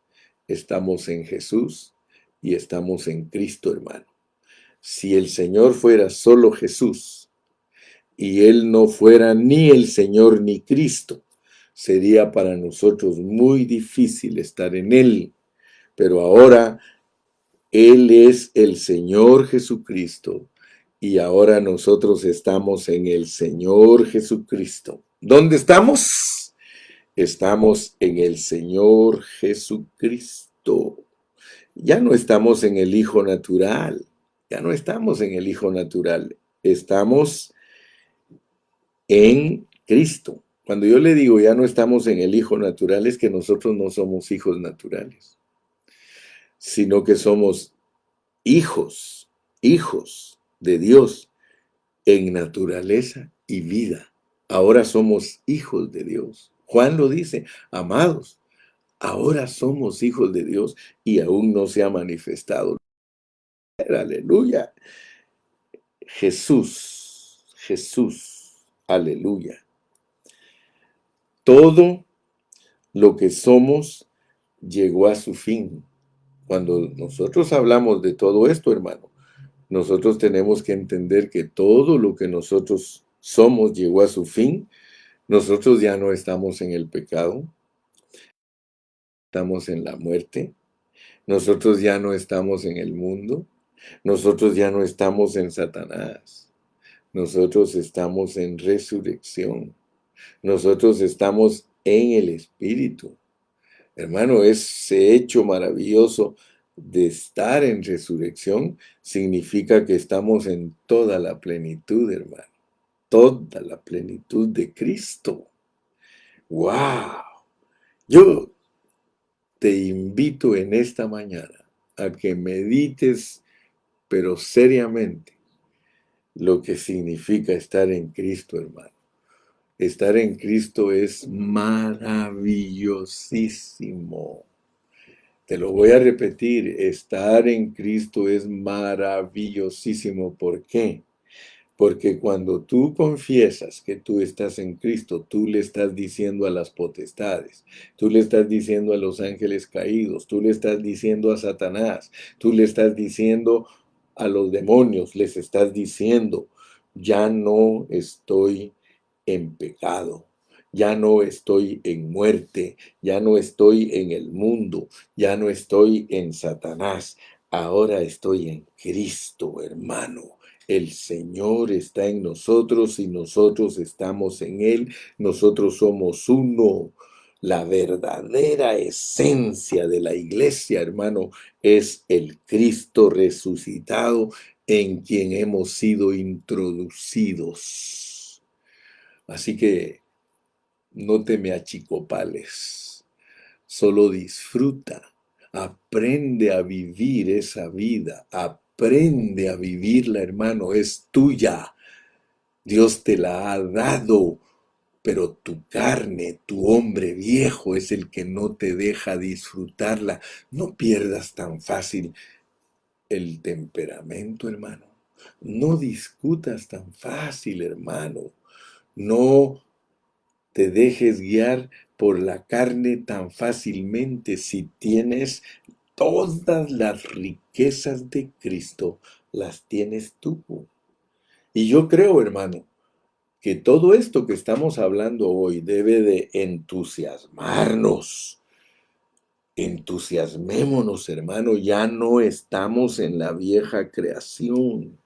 estamos en Jesús y estamos en Cristo, hermano. Si el Señor fuera solo Jesús y Él no fuera ni el Señor ni Cristo, sería para nosotros muy difícil estar en Él. Pero ahora Él es el Señor Jesucristo y ahora nosotros estamos en el Señor Jesucristo. ¿Dónde estamos? Estamos en el Señor Jesucristo. Ya no estamos en el hijo natural, ya no estamos en el hijo natural, estamos en Cristo. Cuando yo le digo ya no estamos en el hijo natural, es que nosotros no somos hijos naturales, sino que somos hijos, hijos de Dios en naturaleza y vida. Ahora somos hijos de Dios. Juan lo dice, amados, ahora somos hijos de Dios y aún no se ha manifestado. Aleluya. Jesús, Jesús, aleluya. Todo lo que somos llegó a su fin. Cuando nosotros hablamos de todo esto, hermano, nosotros tenemos que entender que todo lo que nosotros somos llegó a su fin. Nosotros ya no estamos en el pecado, estamos en la muerte. Nosotros ya no estamos en el mundo. Nosotros ya no estamos en Satanás. Nosotros estamos en resurrección. Nosotros estamos en el Espíritu. Hermano, ese hecho maravilloso de estar en resurrección significa que estamos en toda la plenitud, hermano. Toda la plenitud de Cristo. ¡Wow! Yo te invito en esta mañana a que medites, pero seriamente, lo que significa estar en Cristo, hermano. Estar en Cristo es maravillosísimo. Te lo voy a repetir, estar en Cristo es maravillosísimo. ¿Por qué? Porque cuando tú confiesas que tú estás en Cristo, tú le estás diciendo a las potestades, tú le estás diciendo a los ángeles caídos, tú le estás diciendo a Satanás, tú le estás diciendo a los demonios, les estás diciendo, ya no estoy en pecado, ya no estoy en muerte, ya no estoy en el mundo, ya no estoy en Satanás, ahora estoy en Cristo, hermano. El Señor está en nosotros y nosotros estamos en Él. Nosotros somos uno. La verdadera esencia de la iglesia, hermano, es el Cristo resucitado en quien hemos sido introducidos. Así que no te me achicopales, solo disfruta, aprende a vivir esa vida, aprende a vivirla, hermano, es tuya. Dios te la ha dado, pero tu carne, tu hombre viejo es el que no te deja disfrutarla. No pierdas tan fácil el temperamento, hermano. No discutas tan fácil, hermano. No te dejes guiar por la carne tan fácilmente. Si tienes todas las riquezas de Cristo, las tienes tú. Y yo creo, hermano, que todo esto que estamos hablando hoy debe de entusiasmarnos. Entusiasmémonos, hermano, ya no estamos en la vieja creación.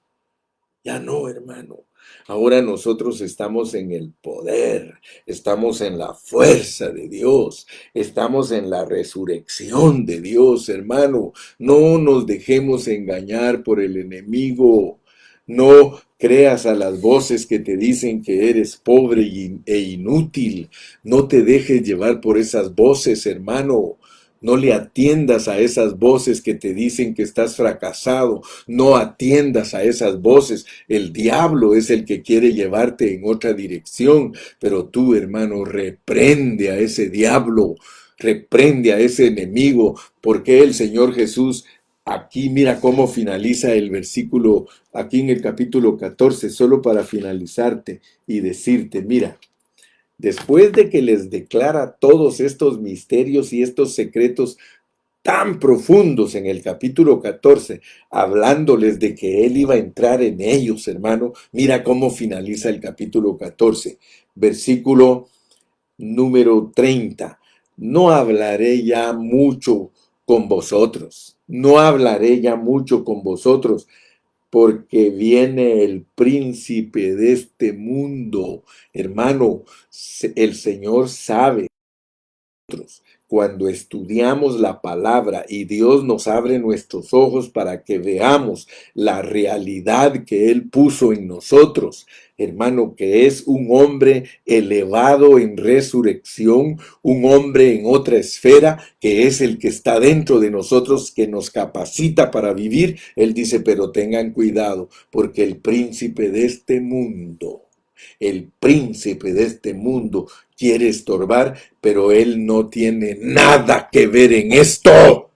Ya no, hermano. Ahora nosotros estamos en el poder, estamos en la fuerza de Dios, estamos en la resurrección de Dios, hermano. No nos dejemos engañar por el enemigo. No creas a las voces que te dicen que eres pobre e inútil. No te dejes llevar por esas voces, hermano. No le atiendas a esas voces que te dicen que estás fracasado. No atiendas a esas voces. El diablo es el que quiere llevarte en otra dirección. Pero tú, hermano, reprende a ese diablo. Reprende a ese enemigo. Porque el Señor Jesús, aquí mira cómo finaliza el versículo, aquí en el capítulo 14, solo para finalizarte y decirte, mira. Después de que les declara todos estos misterios y estos secretos tan profundos en el capítulo 14, hablándoles de que Él iba a entrar en ellos, hermano, mira cómo finaliza el capítulo 14, versículo número 30. No hablaré ya mucho con vosotros, no hablaré ya mucho con vosotros, porque viene el príncipe de este mundo. Hermano, el Señor sabe cuando estudiamos la palabra y Dios nos abre nuestros ojos para que veamos la realidad que Él puso en nosotros, hermano, que es un hombre elevado en resurrección, un hombre en otra esfera, que es el que está dentro de nosotros, que nos capacita para vivir. Él dice, pero tengan cuidado, porque el príncipe de este mundo, quiere estorbar, pero él no tiene nada que ver en esto.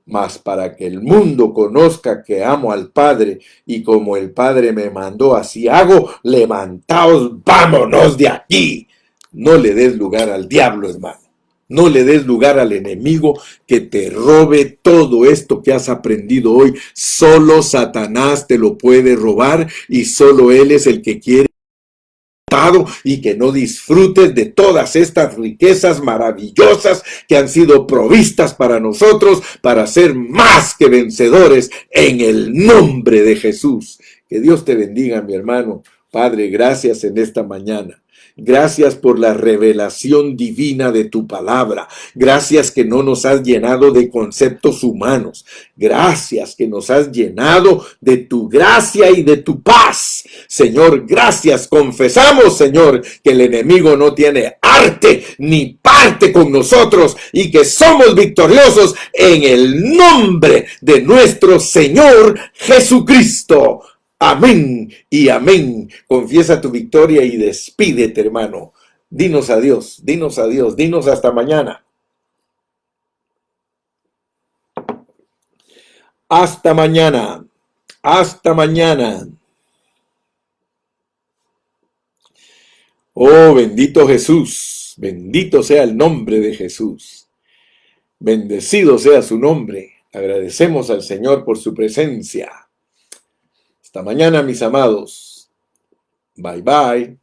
Mas para que el mundo conozca que amo al Padre, y como el Padre me mandó, así hago, levantaos, vámonos de aquí. No le des lugar al diablo, hermano. No le des lugar al enemigo que te robe todo esto que has aprendido hoy. Solo Satanás te lo puede robar, y solo él es el que quiere y que no disfrutes de todas estas riquezas maravillosas que han sido provistas para nosotros, para ser más que vencedores en el nombre de Jesús. Que Dios te bendiga, mi hermano. Padre, gracias en esta mañana. Gracias por la revelación divina de tu palabra. Gracias que no nos has llenado de conceptos humanos. Gracias que nos has llenado de tu gracia y de tu paz. Señor, gracias. Confesamos, Señor, que el enemigo no tiene arte ni parte con nosotros y que somos victoriosos en el nombre de nuestro Señor Jesucristo. Amén y amén. Confiesa tu victoria y despídete, hermano. Dinos adiós, dinos adiós, dinos hasta mañana. Hasta mañana, hasta mañana. Oh, bendito Jesús, bendito sea el nombre de Jesús. Bendecido sea su nombre. Agradecemos al Señor por su presencia. Hasta mañana, mis amados. Bye, bye.